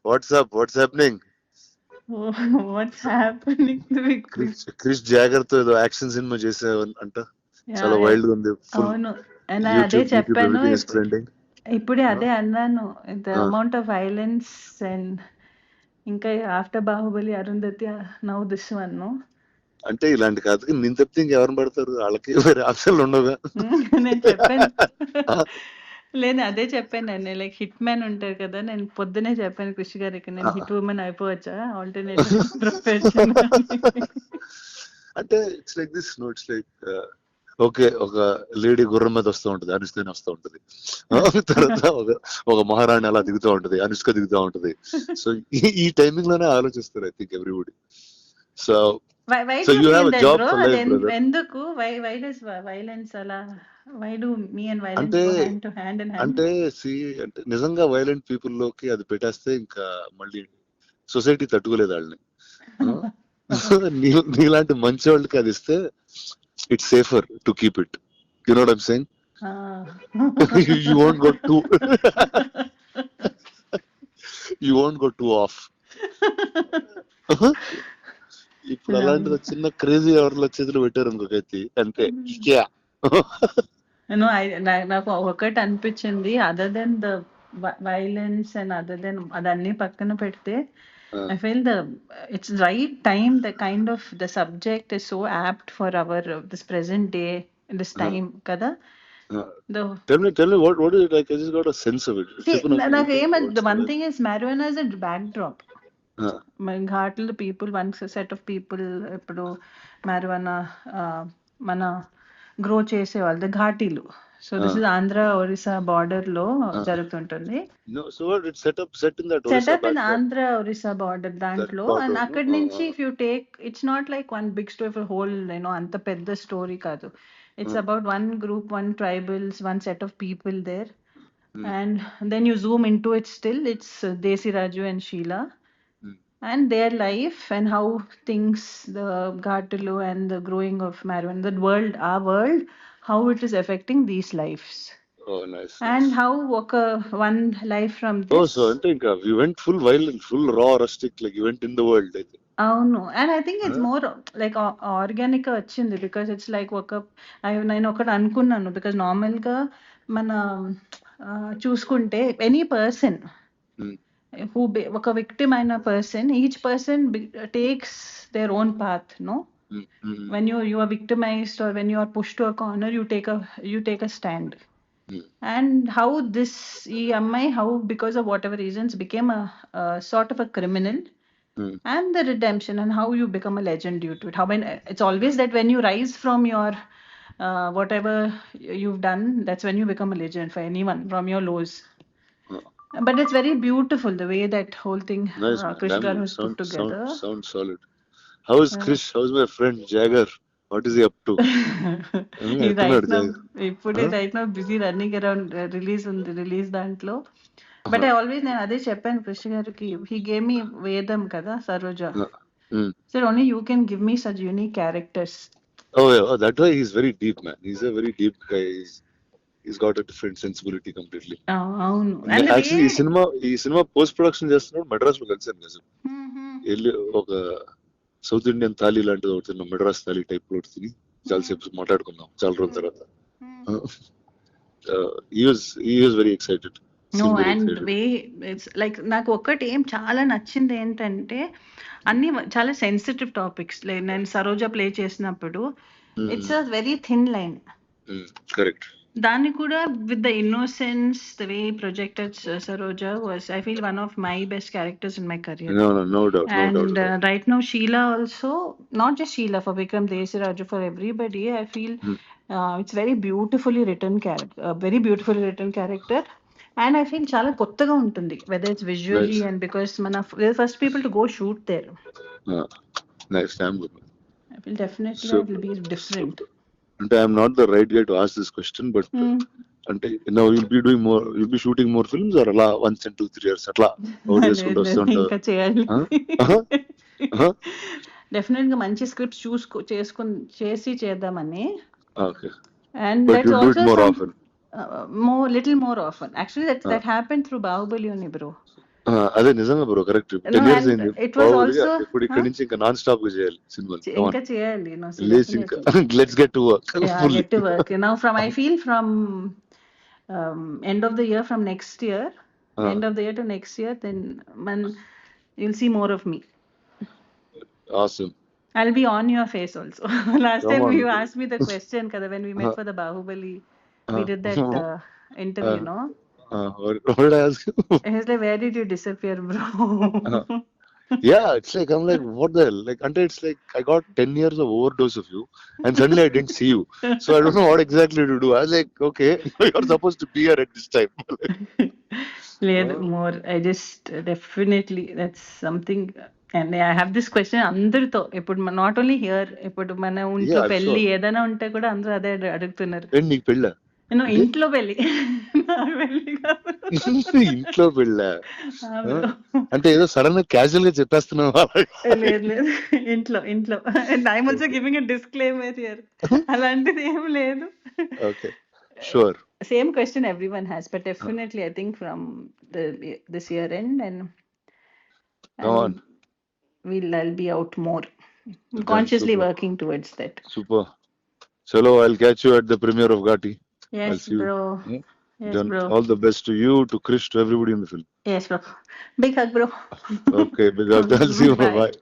Watts happening? What's happening with Krish Jagar తో ఏదో action cinema చేసావు అంట, చాలా వైల్డ్ గా ఉంది. ఫుల్ అవును. అదే యూట్యూబ్ చెప్పాను. Everything is trending. ఇప్పుడే అదే అన్నాను. The amount of violence and ఇంకా after Baahubali, Arundhati, now this one. అంటే ఇలాంటి కథకి నేను తప్పితే ఇంకెవరిని పడతారు? వాళ్ళకి వేరే ఆప్షన్లు ఉండవుగా. నేను చెప్పాను. లేదు అదే చెప్పాను నేను, లైక్ హిట్ మ్యాన్ ఉంటారు కదా, నేను పొద్దునే చెప్పాను కృషి గారికి, నేను హిట్ ఉమెన్ అయిపోవచ్చా ఆల్టర్నేటివ్ ప్రొఫెషన్. అంటే it's like this, no it's like okay, ఒక లేడీ గుర్రం మీద వస్తూ ఉంటది, అనుష్కని వస్తూ ఉంటది. తర్వాత ఒక మహారాణి అలా దిగుతూ ఉంటది, అనుష్క దిగుతూ ఉంటది. సో ఈ టైమింగ్ లోనే ఆలోచిస్తారు I think everybody. So so you have a job for life, అది బ్రదర్. ఎందుకు వై డస్ వైలెన్స్ అలా, why do me and violence అంటే go hand to hand in hand? అంటే అంటే నిజంగా వైలెంట్ పీపుల్ లోకి అది పెట్టేస్తే ఇంకా మళ్ళీ సొసైటీ తట్టుకోలేదు వాళ్ళని. నీలాంటి మంచి వాళ్ళకి అది ఇస్తే it's safer to keep it. You know what I'm saying? You won't go too off. ఇప్పుడు అలాంటిది చిన్న క్రేజీ ఎవరిలో చేతులు పెట్టారు ఇంకొకటి అంతే. నాకు ఒకటి అనిపించింది, other than the violence and other than అదన్నీ పక్కన పెడితే, I feel it's right time, the kind of the subject is so apt for our this present day, this time kada. Tell me what is it like? I just got a sense of it. The one thing is marijuana is a backdrop. ఘాట్లు people, one set of people ఇప్పుడు marijuana మన grow చేసేవాళ్ళు ఘాటీలు. So this is Andhra Orissa border లో జరుగుతుంటుంది. Setup in Andhra Orissa border దాంట్లో. And అక్కడి నుంచి if you take, it's not like one big story for whole, అంత పెద్ద స్టోరీ కాదు. It's about one group, one tribals, one set of people there. And then you zoom into it, still it's Desi Raju and Sheila and their life and how things, the Ghatalu and the growing of marijuana, the world, our world, how it is affecting these lives. Oh, nice. And how one life from this. Oh, so I think you went full violent, full raw, rustic, like you went in the world, I think. అవును. And I think it's more like organic వచ్చింది, because it's like నేను ఒకటి అనుకున్నాను, because నార్మల్గా మన చూసుకుంటే any person who ఒక victim అయిన person, each person takes their own path, no. when you are victimized or when you are pushed to a corner, you take a stand. And how this ఈ అమ్మాయి, how because of whatever reasons became a sort of a criminal, and the redemption and how you become a legend due to it. How it's always that when you rise from your whatever you've done, that's when you become a legend for anyone, from your lows. But it's very beautiful the way that whole thing Krish Garu has put together. Sounds solid. How is Krish? How's my friend Jagger? What is he up to? right now busy running around release దాంట్లో. But I always, నేను అదే చెప్పాను కృష్ణ గారికి, he gave me వేదం కదా, Saroja. So only you can give me such unique characters. Oh, that way he's very deep, man. He's a very deep guy. He's got a different sensibility completely. అవును. Actually ఈ cinema post production చేస్తున్నాడు మెడ్రాస్ లో కలిసాను కదా. వెళ్ళి ఒక south Indian thali లాంటిది ఒకటి తిన్నాం, మెడ్రాస్ థాలీ టైప్ లో ఒకటి తిని చాలాసేపు మాట్లాడుకున్నాం చాలా రోజుల తర్వాత. he was very excited. No, and way it's like నాకు ఒక్కటి ఏం చాలా నచ్చింది ఏంటంటే, అన్ని చాలా సెన్సిటివ్ టాపిక్స్. నేను సరోజ ప్లే చేసినప్పుడు it's a very thin line. Correct. దాన్ని కూడా with the innocence, the way projected Saroja was, I feel one of my best characters in my career. No doubt. And right now Sheila also, not just Sheila, for Vikram, Desi Raju, for everybody, I feel it's very beautifully written character. And I feel చాలా కొత్తగా ఉంటుంది, whether it's visually and because we're the first people to go shoot there. Nice. I feel definitely it will be different. And I'm not the right guy to ask this question, but అంటే now you'll be shooting more films or అలా once in 2-3 years అట్లా చేసుకుంటూ వస్తుంటారు? ఇంకా చేయాలి. Definite గా మంచి scripts చేసి చేద్దామని. Okay. And But that's you do it also more often. little more often. Actually that happened through Bahubali only, bro. అదే నిజంగా bro, correct. No, 10 years and అయింది. it was బాహుబలి also, ఇప్పుడు ఇక్కడ నుంచి ఇంకా నాన్ స్టాప్ గా చేయాలి సినిమాలు. ఇంకా చేయాలి, no, so లేచి ఇంకా definitely. Let's get to work Yeah, fully. get to work. Now I feel from end of the year, from next year, end of the year to next year, then you'll see more of me. Awesome. I'll be on your face also. Last Come time on. you asked me the question, kada, when we met for the Bahubali, we did that interview, no? What did I ask you? He was like, where did you disappear, bro? Yeah, it's like I'm like, what the hell? Like, until it's like I got 10 years of overdose of you, and suddenly I didn't see you. So I don't know what exactly to do. I was like, okay, you're supposed to be here at this time. లేదు, more. I just definitely, that's something. And I have this question అందరితో, ఇప్పుడు not only here, ఇప్పుడు మన ఇంట్లో Yeah, పెళ్లి sure. ఏదైనా ఉంటే కూడా అందరూ అదే అడుగుతున్నారు. ఏంటి నీకు పెళ్ళా? నేను ఇంట్లో పెళ్లి, నాకు పెళ్లి కాదు. ఇంట్లో పెళ్ళా? ఆ bro. అంటే ఏదో సడన్ గా క్యాజువల్ గా చెప్పేస్తున్నావా? లేదు లేదు, ఇంట్లో ఇంట్లో. And I'm also giving a disclaimer here. అలాంటిది ఏం లేదు. Okay, sure. Same question everyone has, but definitely I think from this year end, and Come on. I'll be out more. I'm consciously super. working towards that. Super. Chalo, I'll catch you at the premiere of Ghati. I'll Yes, see you. bro. Yes, Done. bro. All the best to you, to Krish, to everybody in the film. Yes, bro. Big hug, bro. Okay, big up. I'll see you. Bye. Bye.